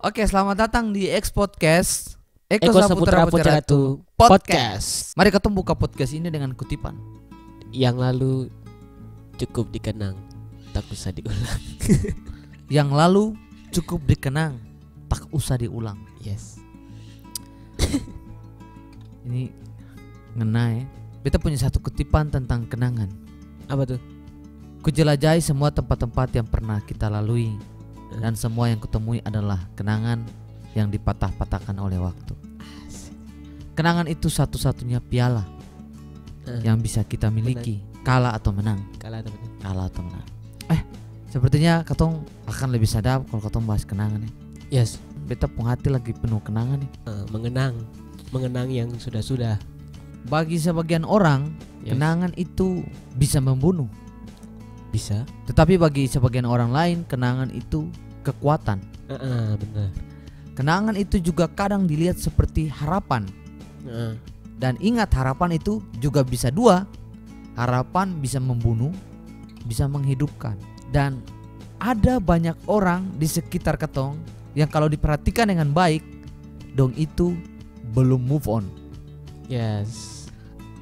Oke, selamat datang di X Podcast. Eko Saputra Poceratu Podcast. Mari kita buka podcast ini dengan kutipan. Yang lalu cukup dikenang, tak usah diulang. Yang lalu cukup dikenang, tak usah diulang. Yes. Ini ngena ya. Beta punya satu kutipan tentang kenangan. Apa tuh? Kujelajahi semua tempat-tempat yang pernah kita lalui, dan semua yang kutemui adalah kenangan yang dipatah-patahkan oleh waktu. Kenangan itu satu-satunya piala yang bisa kita miliki, kalah atau menang. Kalah atau menang? Kalah atau menang. Sepertinya katong akan lebih sadar kalau katong bahas kenangan ya. Yes. Beta pun hati lagi penuh kenangan nih. Mengenang yang sudah-sudah. Bagi sebagian orang, Yes. kenangan itu bisa membunuh. Bisa. Tetapi bagi sebagian orang lain, kenangan itu kekuatan. Benar. Kenangan itu juga kadang dilihat seperti harapan. Dan ingat, harapan itu juga bisa dua. Harapan bisa membunuh, bisa menghidupkan. Dan ada banyak orang di sekitar ketong yang kalau diperhatikan dengan baik, dong itu belum move on. Yes.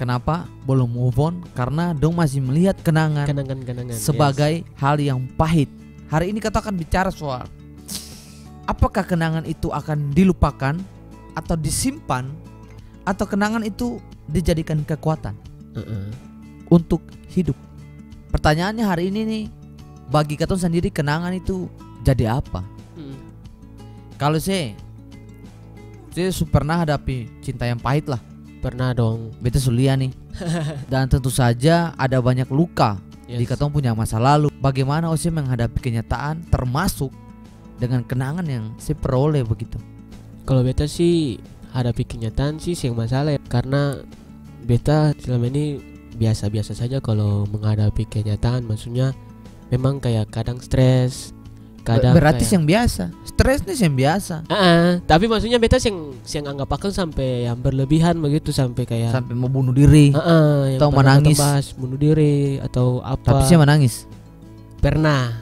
Kenapa belum move on? Karena dong masih melihat kenangan sebagai hal yang pahit. Hari ini kita akan bicara soal apakah kenangan itu akan dilupakan atau disimpan, atau kenangan itu dijadikan kekuatan untuk hidup. Pertanyaannya hari ini nih, bagi katong sendiri kenangan itu jadi apa? Kalau saya pernah hadapi cinta yang pahit lah. Pernah dong. Beta sulia nih. Dan tentu saja ada banyak luka di katong punya masa lalu. Bagaimana Ose menghadapi kenyataan, termasuk dengan kenangan yang saya peroleh begitu? Kalau beta sih hadapi kenyataan sih yang masalah ya. Karena beta selama ini biasa-biasa saja kalau menghadapi kenyataan. Maksudnya memang kayak kadang stres, kadang berarti kayak yang biasa. Stres nih yang biasa. Tapi maksudnya beta yang anggap akan sampai yang berlebihan begitu, sampai kayak sampai mau bunuh diri atau menangis, bunuh diri atau apa. Tapi saya menangis. Pernah.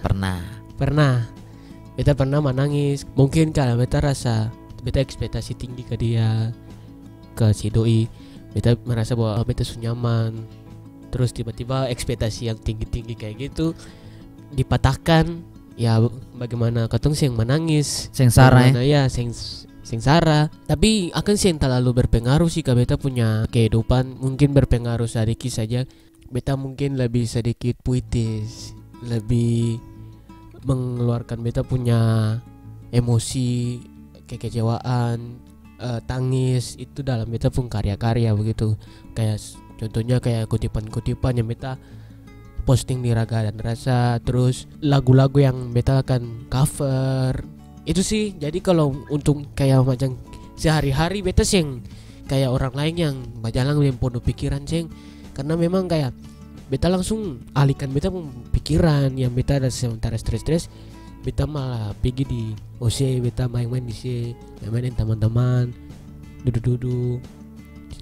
Beta pernah menangis. Mungkin kalau beta rasa beta ekspektasi tinggi ke dia, ke si doi. Beta merasa bahwa beta nyaman. Terus tiba-tiba ekspektasi yang tinggi-tinggi kayak gitu dipatahkan. Ya bagaimana katong yang menangis, sengsara ya. Sengsara. Tapi akan yang terlalu berpengaruh sih ke beta punya kehidupan. Mungkin berpengaruh sedikit saja. Beta mungkin lebih sedikit puitis, lebih mengeluarkan beta punya emosi, kekecewaan, tangis itu dalam beta pun karya-karya begitu. Kayak contohnya kayak kutipan-kutipan yang beta posting di Raga dan Rasa, terus lagu-lagu yang beta akan cover. Itu sih. Jadi kalau untuk kayak macam sehari-hari beta sing kayak orang lain yang berjalan dengan penuh pikiran sing, karena memang kayak beta langsung alihkan beta pikiran yang beta ada sementara stres-stres, beta malah pergi di OC, beta main-main di sini, main-main teman-teman, duduk-duduk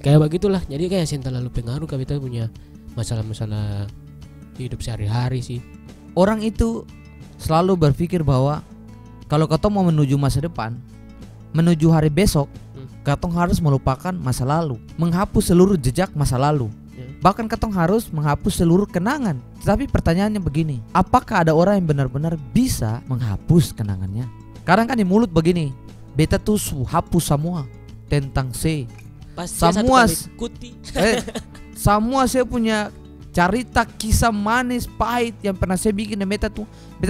kayak begitulah. Jadi kayak sen terlalu pengaruh ke beta punya masalah-masalah hidup sehari-hari sih. Orang itu selalu berpikir bahwa kalau katong mau menuju masa depan, menuju hari besok, katong harus melupakan masa lalu, menghapus seluruh jejak masa lalu. Bahkan katong harus menghapus seluruh kenangan. Tapi pertanyaannya begini, apakah ada orang yang benar-benar bisa menghapus kenangannya? Kadang kan di mulut begini, beta tuh hapus semua tentang C. Semua saya punya cerita kisah manis pahit yang pernah saya bikin, dan beta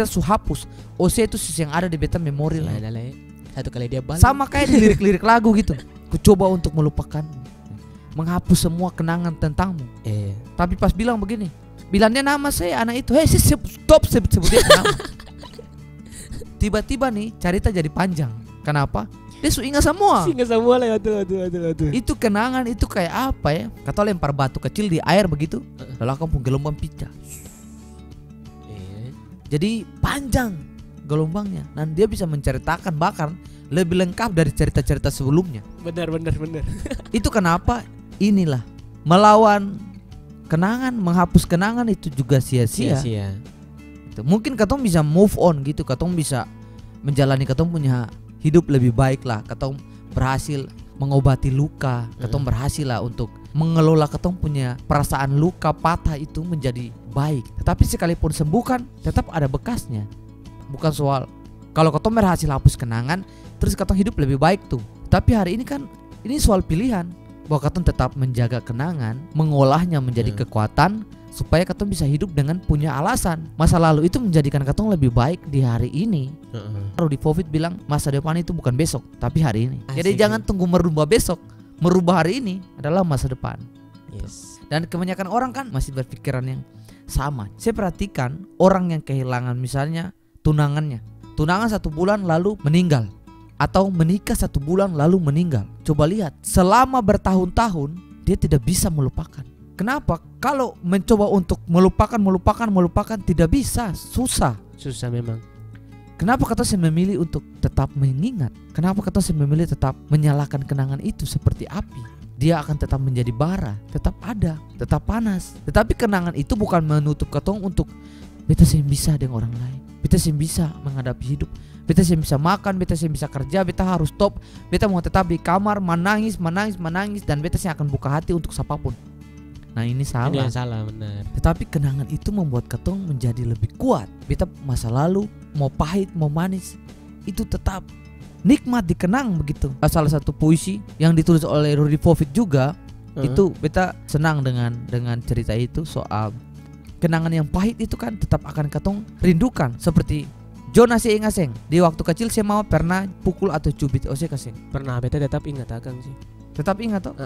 hapus. Saya itu yang ada di beta memori lah. Satu kali dia balik. Sama kayak di lirik-lirik lagu gitu. Ku coba untuk melupakanmu, menghapus semua kenangan tentangmu. Tapi pas bilang begini, bilangnya nama saya anak itu, stop sebut-sebutnya nama. Tiba-tiba nih cerita jadi panjang. Kenapa? Dia ingat semua. Ingat semua lah. Aduh. Itu kenangan itu kayak apa ya? Kata lempar batu kecil di air begitu, lalu aku pun gelombang pecah. Jadi panjang gelombangnya, dan dia bisa menceritakan bahkan lebih lengkap dari cerita-cerita sebelumnya. Benar. Itu kenapa inilah melawan kenangan, menghapus kenangan itu juga sia-sia. Mungkin katong bisa move on gitu, katong bisa menjalani katong punya hidup lebih baik lah, katong berhasil mengobati luka, katong berhasil lah untuk mengelola katong punya perasaan luka patah itu menjadi baik. Tetapi sekalipun sembuhkan tetap ada bekasnya. Bukan soal kalau katong berhasil hapus kenangan terus katong hidup lebih baik tuh. Tapi hari ini kan ini soal pilihan bahwa katong tetap menjaga kenangan, mengolahnya menjadi kekuatan supaya katong bisa hidup dengan punya alasan. Masa lalu itu menjadikan katong lebih baik di hari ini. Rudy Fofit bilang masa depan itu bukan besok tapi hari ini. Jadi jangan tunggu merubah besok, merubah hari ini adalah masa depan. Yes. Dan kebanyakan orang kan masih berpikiran yang sama. Saya perhatikan orang yang kehilangan misalnya tunangannya, tunangan 1 bulan lalu meninggal, atau menikah 1 bulan lalu meninggal. Coba lihat, selama bertahun-tahun dia tidak bisa melupakan. Kenapa? Kalau mencoba untuk melupakan tidak bisa, susah memang. Kenapa kata saya memilih untuk tetap mengingat? Kenapa kata saya memilih tetap menyalakan kenangan itu seperti api? Dia akan tetap menjadi bara, tetap ada, tetap panas. Tetapi kenangan itu bukan menutup katong untuk beta saya bisa dengan orang lain, beta saya bisa menghadapi hidup, beta saya bisa makan, beta saya bisa kerja, beta harus stop, beta mau tetap di kamar menangis dan beta saya akan buka hati untuk siapapun. Nah ini salah. Ini yang salah, benar. Tetapi kenangan itu membuat katong menjadi lebih kuat. Beta masa lalu mau pahit mau manis itu tetap nikmat dikenang begitu. Salah satu puisi yang ditulis oleh Rudy Fofit juga itu beta senang dengan cerita itu soal kenangan yang pahit itu kan tetap akan katong rindukan. Seperti Jona si ingaseng di waktu kecil saya mau pernah pukul atau cubit ose kaseng. Pernah, beta tetap ingat akang sih. Tetap ingat toh.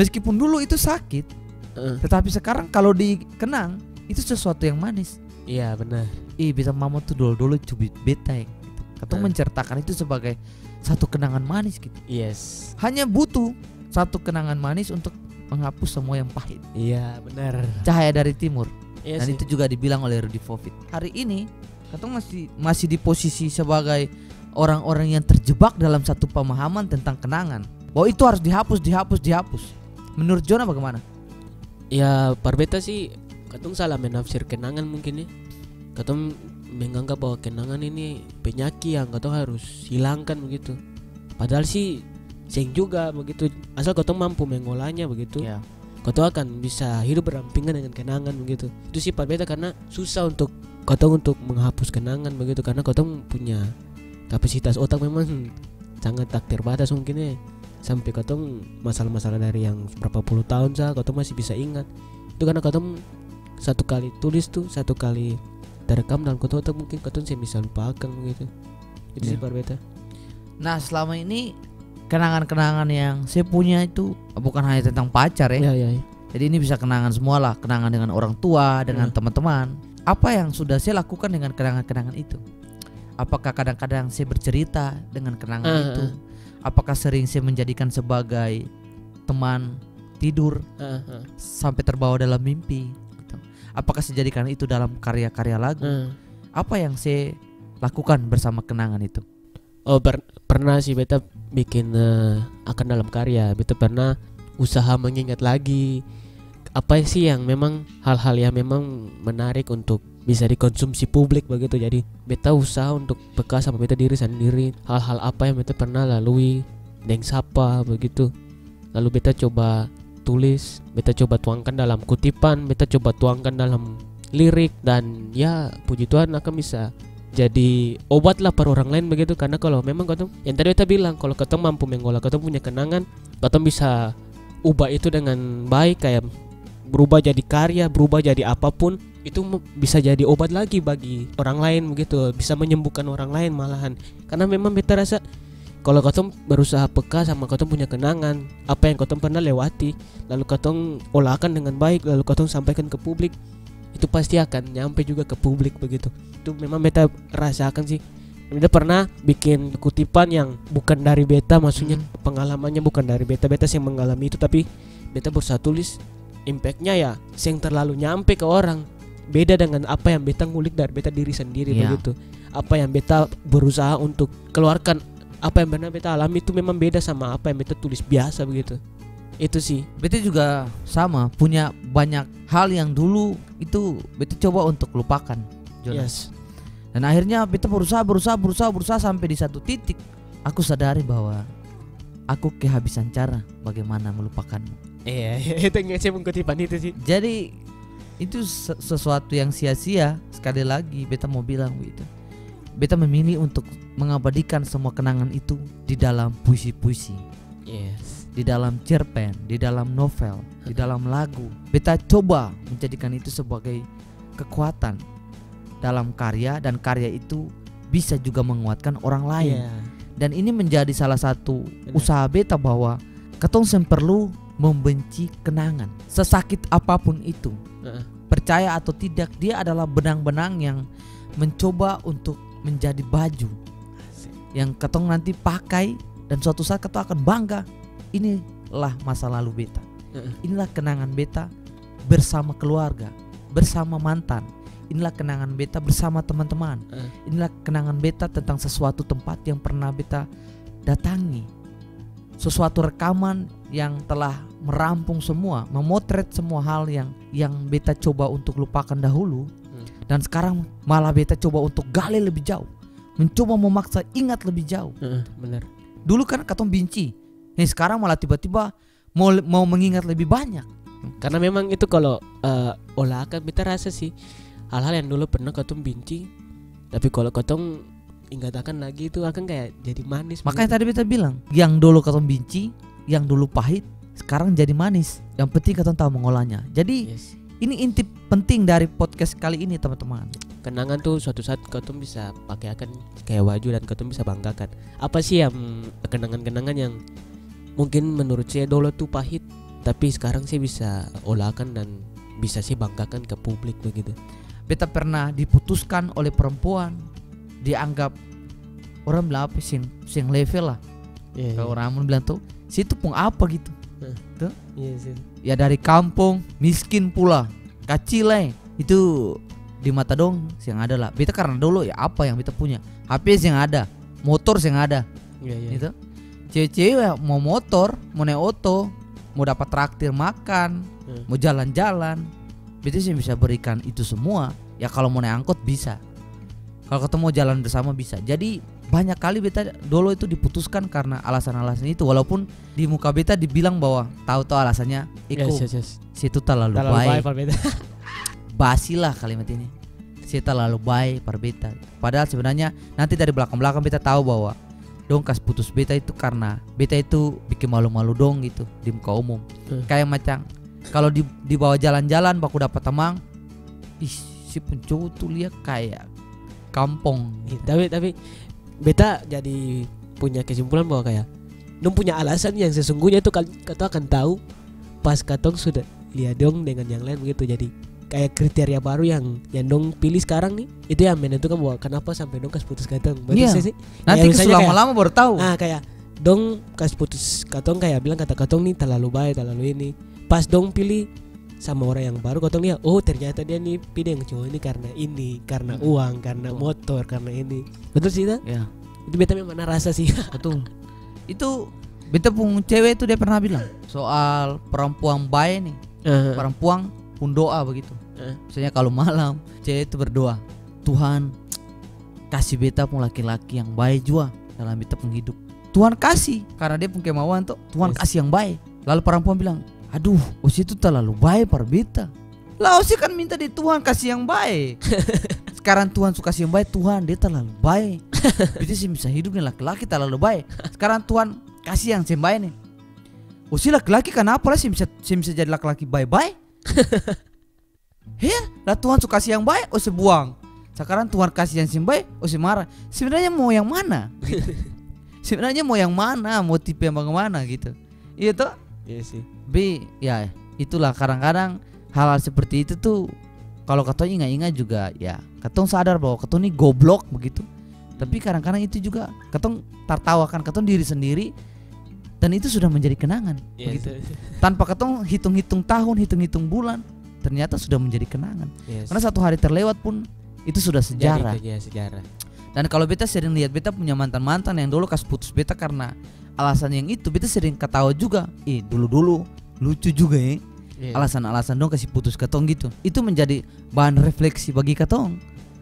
Meskipun dulu itu sakit. Tetapi sekarang kalau dikenang itu sesuatu yang manis. Iya benar. Bisa mama tuh dulu cubit beta yang gitu. Katong menceritakan itu sebagai satu kenangan manis gitu. Yes. Hanya butuh satu kenangan manis untuk menghapus semua yang pahit. Iya benar. Cahaya dari timur. Iya Dan sih. itu juga dibilang oleh Rudy Fofit. Hari ini katong masih di posisi sebagai orang-orang yang terjebak dalam satu pemahaman tentang kenangan bahwa itu harus dihapus. Menurut Jona bagaimana? Ya parbeta sih katong salah menafsir kenangan mungkin ya. Katong menganggap bahwa kenangan ini penyakit yang katong harus hilangkan begitu. Padahal sih seng juga begitu. Asal katong mampu mengolahnya begitu. Ya. Katong akan bisa hidup berdampingan dengan kenangan begitu. Itu sih parbeta karena susah untuk katong untuk menghapus kenangan begitu karena katong punya kapasitas otak memang sangat tak terbatas mungkin ya. Sampai katong masalah-masalah dari yang berapa puluh tahun katong masih bisa ingat. Itu karena katong satu kali tulis tuh, satu kali terekam dalam otak mungkin katong saya bisa lupakan gitu. Itu sih parbeta. Nah selama ini kenangan-kenangan yang saya punya itu bukan hanya tentang pacar ya. Jadi ini bisa kenangan semua lah, kenangan dengan orang tua, dengan teman-teman. Apa yang sudah saya lakukan dengan kenangan-kenangan itu? Apakah kadang-kadang saya bercerita dengan kenangan itu? Apakah sering saya menjadikan sebagai teman tidur sampai terbawa dalam mimpi? Apakah saya jadikan itu dalam karya-karya lagu? Apa yang saya lakukan bersama kenangan itu? Oh pernah sih beta bikin akan dalam karya. Beta pernah usaha mengingat lagi apa sih yang memang hal-hal yang memang menarik untuk bisa dikonsumsi publik begitu. Jadi beta usaha untuk peka sama beta diri sendiri, hal-hal apa yang beta pernah lalui dengan siapa begitu. Lalu beta coba tulis, beta coba tuangkan dalam kutipan, beta coba tuangkan dalam lirik. Dan ya puji Tuhan akan bisa jadi obat lah per orang lain begitu. Karena kalau memang katong yang tadi beta bilang, kalau katong mampu mengolah, katong punya kenangan, katong bisa ubah itu dengan baik, kayak berubah jadi karya, berubah jadi apapun, itu bisa jadi obat lagi bagi orang lain begitu, bisa menyembuhkan orang lain malahan. Karena memang beta rasa kalau katong berusaha peka sama katong punya kenangan, apa yang katong pernah lewati, lalu katong olahkan dengan baik, lalu katong sampaikan ke publik, itu pasti akan nyampe juga ke publik begitu. Itu memang beta rasakan sih. Beta pernah bikin kutipan yang bukan dari beta, maksudnya pengalamannya bukan dari beta sih mengalami itu, tapi beta berusaha tulis, impactnya ya yang terlalu nyampe ke orang. Beda dengan apa yang beta ngulik dari beta diri sendiri begitu. Apa yang beta berusaha untuk keluarkan, apa yang benar beta alami itu memang beda sama apa yang beta tulis biasa begitu. Itu sih. Beta juga sama, punya banyak hal yang dulu itu beta coba untuk lupakan, Jonas. Dan akhirnya beta berusaha sampai di satu titik aku sadari bahwa aku kehabisan cara bagaimana melupakanmu. Iya, itu yang saya mengkutipan itu sih. Jadi itu sesuatu yang sia-sia. Sekali lagi beta mau bilang begitu. Beta memilih untuk mengabadikan semua kenangan itu di dalam puisi-puisi. Yes. Di dalam cerpen, di dalam novel, di dalam lagu. Beta coba menjadikan itu sebagai kekuatan dalam karya, dan karya itu bisa juga menguatkan orang lain. Dan ini menjadi salah satu usaha beta bahwa ketong perlu membenci kenangan sesakit apapun itu. Percaya atau tidak, dia adalah benang-benang yang mencoba untuk menjadi baju yang ketong nanti pakai, dan suatu saat ketong akan bangga. Inilah masa lalu beta. Inilah kenangan beta bersama keluarga, bersama mantan. Inilah kenangan beta bersama teman-teman. Inilah kenangan beta tentang sesuatu tempat yang pernah beta datangi. Sesuatu rekaman yang telah merampung semua, memotret semua hal yang beta coba untuk lupakan dahulu. Dan sekarang malah beta coba untuk gali lebih jauh, mencoba memaksa ingat lebih jauh. Benar. Dulu kan katong benci, sekarang malah tiba-tiba mau mengingat lebih banyak. Karena memang itu kalau olah akan beta rasa sih hal-hal yang dulu pernah katong benci, tapi kalau katong ingat akan lagi itu akan kayak jadi manis. Makanya tadi beta bilang, yang dulu katong benci, yang dulu pahit, sekarang jadi manis. Yang penting katong tahu mengolahnya. Jadi ini inti penting dari podcast kali ini, teman-teman. Kenangan tuh suatu saat katong bisa pakai akan kayak baju, dan katong bisa banggakan. Apa sih yang kenangan-kenangan yang mungkin menurut saya dulu tuh pahit, tapi sekarang sih bisa olahkan dan bisa sih banggakan ke publik begitu. Beta pernah diputuskan oleh perempuan, dianggap orang bilang apa sing level lah. Kalau orang bilang tuh situ pun apa gitu. Tuh. Ya dari kampung, miskin pula, kecil itu di mata dong yang ada lah. Beta karena dulu ya apa yang beta punya, HP yang ada, motor yang ada. Gitu. Cewek-cewek mau motor, mau naik oto, mau dapat traktir makan, mau jalan-jalan, beta sih bisa berikan itu semua. Ya kalau mau naik angkot bisa, kalau ketemu jalan bersama bisa. Jadi banyak kali beta dulu itu diputuskan karena alasan-alasan itu. Walaupun di muka beta dibilang bahwa tahu-tahu alasannya situ terlalu baik. Basi lah kalimat ini. Situ terlalu baik par beta. Padahal sebenarnya nanti dari belakang-belakang beta tahu bahwa dong kas putus beta itu karena beta itu bikin malu-malu dong gitu di muka umum. Kayak macam kalau dibawa jalan-jalan baku dapat temang, si pencowok tuh lihat kayak kampung. Tapi beta jadi punya kesimpulan bahwa kayak dong punya alasan yang sesungguhnya itu katong akan tahu pas katong sudah lihat dong dengan yang lain begitu. Jadi kayak kriteria baru yang dong pilih sekarang nih, itu yang menentukan bahwa kenapa sampai dong kas putus katong. Sih nanti lama-lama baru tahu. Kayak dong kas putus katong kayak bilang kata katong nih terlalu baik, terlalu ini. Pas dong pilih sama orang yang baru, katong lihat oh ternyata dia nih pilih yang cowok ini karena uang, karena motor, karena ini. Betul sih itu? Ya. Itu beta memang rasa sih. Betul. Itu beta pun cewek itu dia pernah bilang soal perempuan baik nih. Perempuan pun doa begitu. Misalnya kalau malam cewek itu berdoa, Tuhan kasih beta pun laki-laki yang baik juga dalam beta pun hidup. Tuhan kasih karena dia pun kemauan tuh. Tuhan kasih yang baik. Lalu perempuan bilang, aduh, Osi itu terlalu baik par beta. Lah Osi kan minta di Tuhan kasih yang baik. Sekarang Tuhan suka kasih yang baik, Tuhan dia terlalu baik. Beta sih bisa hidup nih laki-laki terlalu baik. Sekarang Tuhan kasih yang baik nih. Osi laki-laki kenapa lah sih bisa jadi laki-laki baik-baik? Lah Tuhan suka kasih yang baik, Osi buang. Sekarang Tuhan kasih yang baik, Osi marah. Sebenarnya mau yang mana? Gitu. Sebenarnya mau yang mana? Mau tipe yang bagaimana gitu? Iya toh? Iya sih. Ya itulah kadang-kadang hal-hal seperti itu tuh kalau katong ingat-ingat juga ya katong sadar bahwa katong ini goblok begitu. Tapi kadang-kadang itu juga katong tertawakan katong diri sendiri, dan itu sudah menjadi kenangan begitu. Tanpa katong hitung-hitung tahun, hitung-hitung bulan, ternyata sudah menjadi kenangan. Karena satu hari terlewat pun itu sudah sejarah. Sejarah. Dan kalau beta sering lihat beta punya mantan-mantan yang dulu kas putus beta karena alasan yang itu, beta sering ketawa juga. Dulu-dulu lucu juga alasan-alasan dong kasih putus katong gitu. Itu menjadi bahan refleksi bagi katong.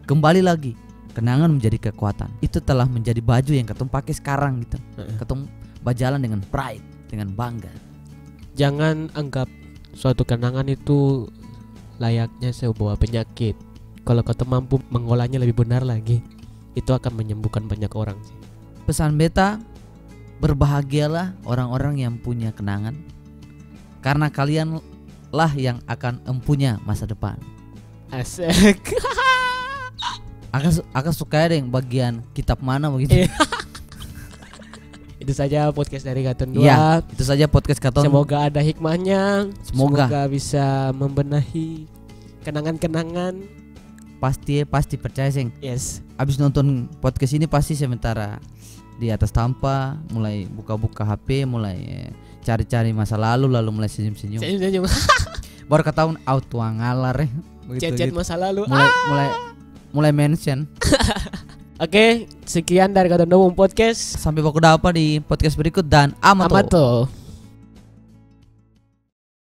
Kembali lagi, kenangan menjadi kekuatan. Itu telah menjadi baju yang ketemu pakai sekarang gitu. Ketemu berjalan dengan pride, dengan bangga. Jangan anggap suatu kenangan itu layaknya sebuah penyakit. Kalau kau mampu mengolahnya lebih benar lagi, itu akan menyembuhkan banyak orang sih. Pesan beta, berbahagialah orang-orang yang punya kenangan, karena kalianlah yang akan empunya masa depan. Asik. Aku suka ada yang bagian kitab mana begitu. Itu saja podcast dari Katon 2. Iya, itu saja podcast Katon. Semoga ada hikmahnya. Semoga bisa membenahi kenangan-kenangan. Pasti percaya sing. Yes. Abis nonton podcast ini pasti sementara di atas tanpa, mulai buka-buka HP, mulai cari-cari masa lalu mulai senyum-senyum. Senyum-senyum. Baru ketahuan auto ngalar Chat-chat masa lalu. Mulai mention. Oke, sekian dari Katon 2 podcast. Sampai baku dapat di podcast berikut dan Amato.